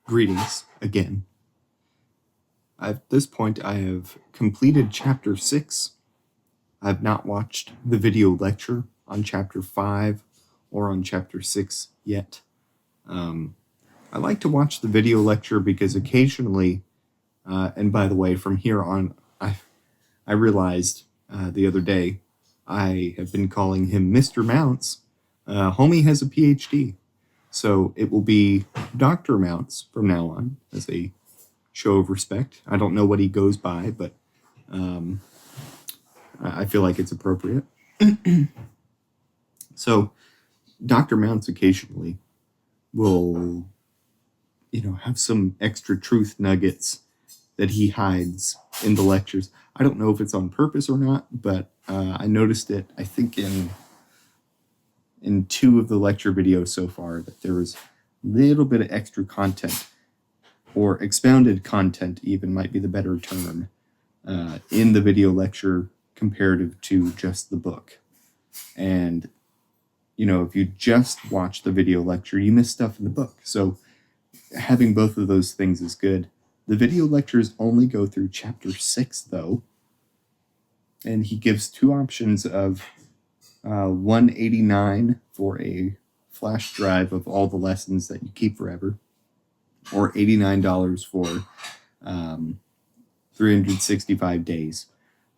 Greetings again. At this point, I have completed Chapter 6. I've not watched the video lecture on Chapter 5 or on Chapter 6 yet. I like to watch the video lecture because occasionally, and by the way, from here on, I realized the other day I have been calling him Mr. Mounce. Homie has a PhD. So it will be Dr. Mounce from now on as a show of respect. I don't know what he goes by, but I feel like it's appropriate. So Dr. Mounce occasionally will, have some extra truth nuggets that he hides in the lectures. I don't know if it's on purpose or not, but I noticed it, I think, in 2 of the lecture videos so far, that there was a little bit of extra content, or expounded content even might be the better term, in the video lecture comparative to just the book. And, if you just watch the video lecture, you miss stuff in the book. So having both of those things is good. The video lectures only go through Chapter 6, though, and he gives 2 options of $189 for a flash drive of all the lessons that you keep forever, or $89 for 365 days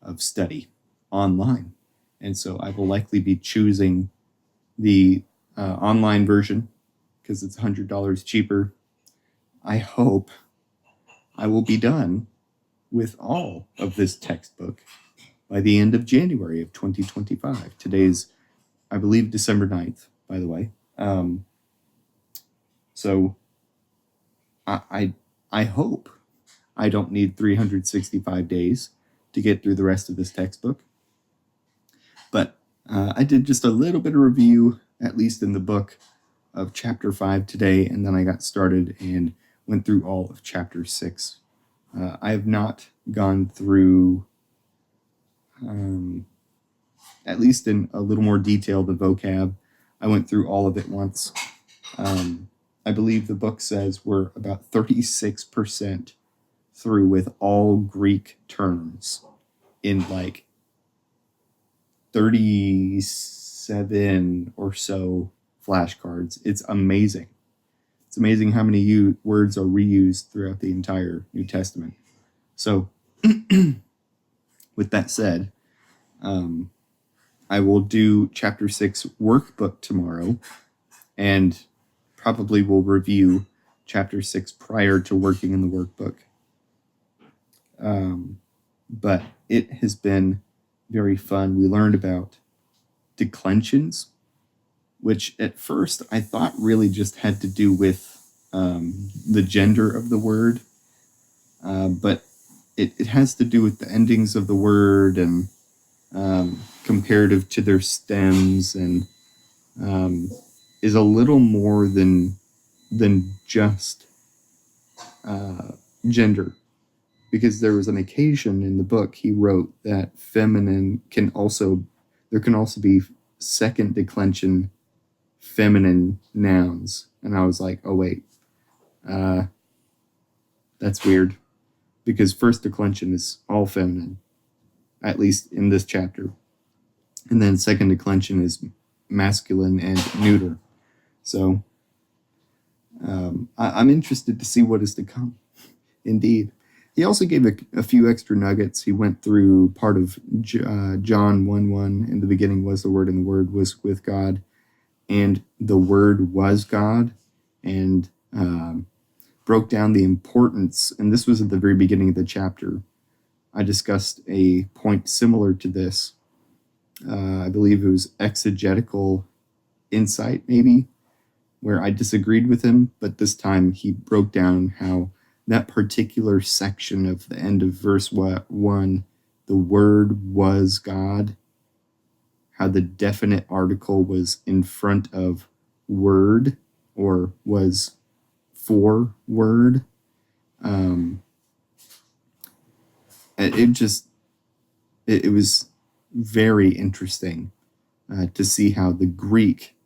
of study online. And so I will likely be choosing the online version because it's $100 cheaper. I hope I will be done with all of this textbook by the end of January of 2025. Today's, I believe, December 9th, by the way. So I hope I don't need 365 days to get through the rest of this textbook. But I did just a little bit of review, at least in the book, of Chapter 5 today, and then I got started and went through all of Chapter 6. I have not gone through, at least in a little more detail, the vocab. I went through all of it once. I believe the book says we're about 36% through with all Greek terms in like 37 or so flashcards. It's amazing. It's amazing how many words are reused throughout the entire New Testament. So, with that said, I will do Chapter 6 workbook tomorrow, and probably will review Chapter 6 prior to working in the workbook. But it has been very fun. We learned about declensions, which at first I thought really just had to do with the gender of the word, but it has to do with the endings of the word and comparative to their stems, and is a little more than just gender, because there was an occasion in the book he wrote that feminine can also be second declension feminine nouns, and I was like, oh wait, that's weird, because first declension is all feminine, at least in this chapter, and then second declension is masculine and neuter. So I'm interested to see what is to come. Indeed. He also gave a few extra nuggets. He went through part of John 1:1. In the beginning was the Word, and the Word was with God, and the Word was God, and broke down the importance. And this was at the very beginning of the chapter. I discussed a point similar to this. I believe it was exegetical insight, maybe, where I disagreed with him, but this time he broke down how that particular section of the end of verse 1, the Word was God, how the definite article was in front of word, or was for word. It was very interesting to see how the Greek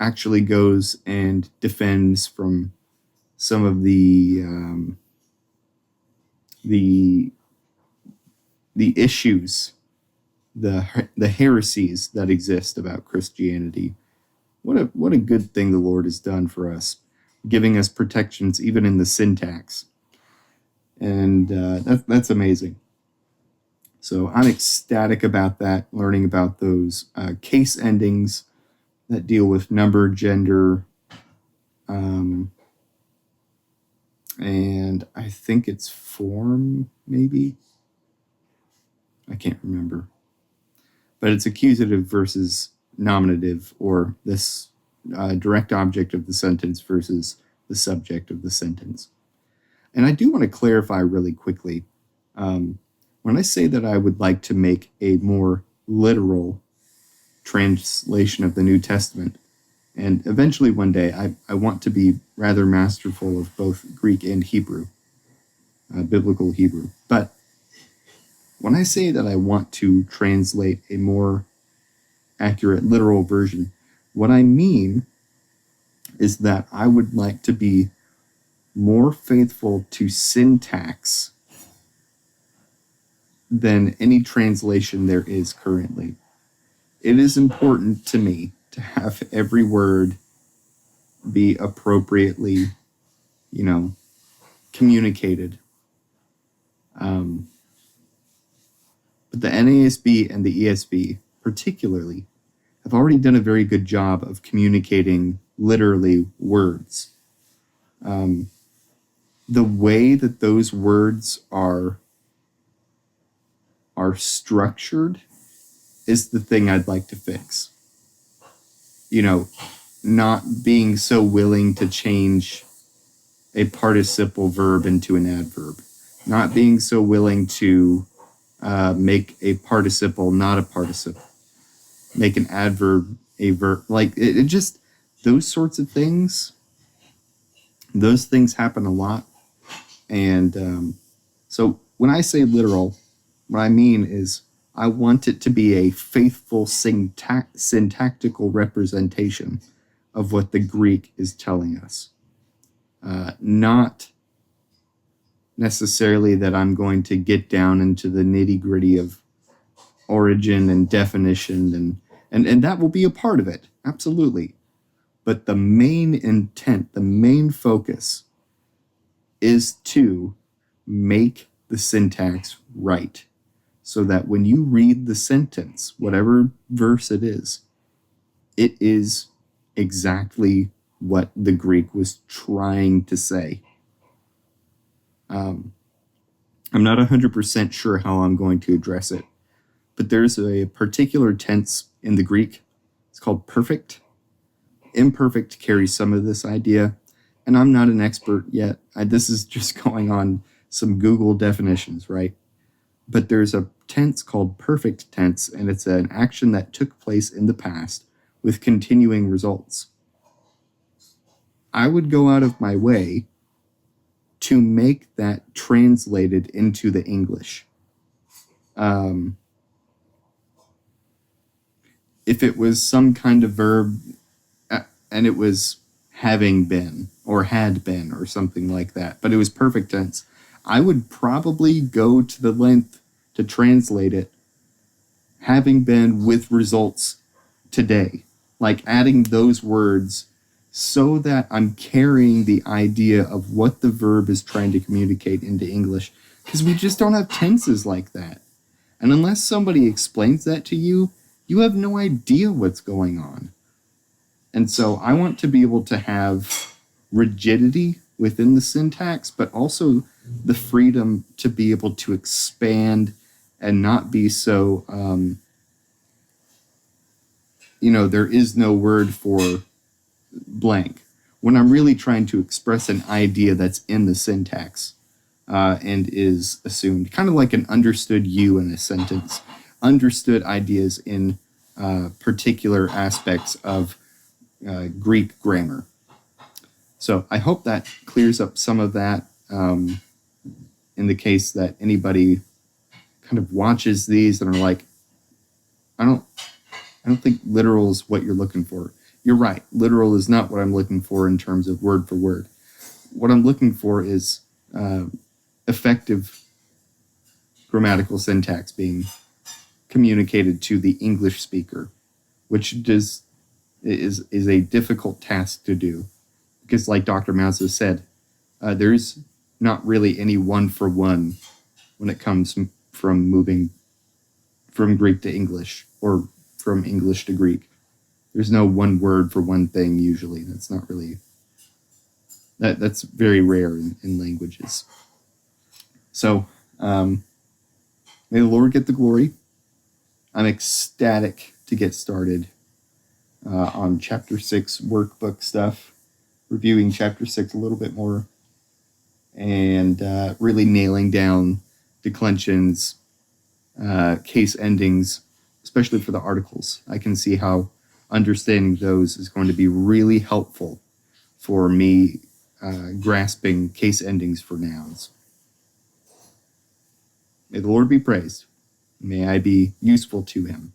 actually goes and defends from some of the issues, the heresies that exist about Christianity. What a good thing the Lord has done for us, giving us protections even in the syntax, and that's amazing. So I'm ecstatic about that, learning about those case endings that deal with number, gender, and I think it's form, maybe. I can't remember. But it's accusative versus nominative, or this direct object of the sentence versus the subject of the sentence. And I do want to clarify really quickly. When I say that I would like to make a more literal translation of the New Testament, and eventually one day I want to be rather masterful of both Greek and Hebrew, biblical Hebrew. But when I say that I want to translate a more accurate literal version, what I mean is that I would like to be more faithful to syntax than any translation there is currently. It is important to me to have every word be appropriately, communicated. But the NASB and the ESV, particularly, have already done a very good job of communicating literally words. The way that those words are structured is the thing I'd like to fix. Not being so willing to change a participle verb into an adverb. Not being so willing to make a participle not a participle. Make an adverb a verb. Like, it just, those sorts of things, those things happen a lot. And so when I say literal, what I mean is I want it to be a faithful syntactical representation of what the Greek is telling us. Not necessarily that I'm going to get down into the nitty-gritty of origin and definition, and that will be a part of it, absolutely. But the main intent, the main focus is to make the syntax right, so that when you read the sentence, whatever verse it is exactly what the Greek was trying to say. I'm not 100% sure how I'm going to address it, but there's a particular tense in the Greek. It's called perfect. Imperfect carries some of this idea, and I'm not an expert yet. This is just going on some Google definitions, right? But there's a tense called perfect tense, and it's an action that took place in the past with continuing results. I would go out of my way to make that translated into the English. If it was some kind of verb and it was having been or had been or something like that, but it was perfect tense, I would probably go to the length to translate it having been with results today, like adding those words so that I'm carrying the idea of what the verb is trying to communicate into English, because we just don't have tenses like that. And unless somebody explains that to you, you have no idea what's going on. And so I want to be able to have rigidity within the syntax, but also the freedom to be able to expand and not be so, there is no word for blank, when I'm really trying to express an idea that's in the syntax and is assumed, kind of like an understood you in a sentence, understood ideas in particular aspects of Greek grammar. So I hope that clears up some of that in the case that anybody kind of watches these and are like, I don't think literal is what you're looking for. You're right. Literal is not what I'm looking for in terms of word for word. what I'm looking for is effective grammatical syntax being communicated to the English speaker, which is a difficult task to do, because like Dr. Mounce has said, there's not really any one-for-one when it comes from moving from Greek to English or from English to Greek. There's no one word for one thing usually. That's not really, that's very rare in languages. So may the Lord get the glory. I'm ecstatic to get started on chapter 6 workbook stuff, reviewing chapter 6 a little bit more, and really nailing down declensions, case endings, especially for the articles. I can see how understanding those is going to be really helpful for me grasping case endings for nouns. May the Lord be praised. May I be useful to him.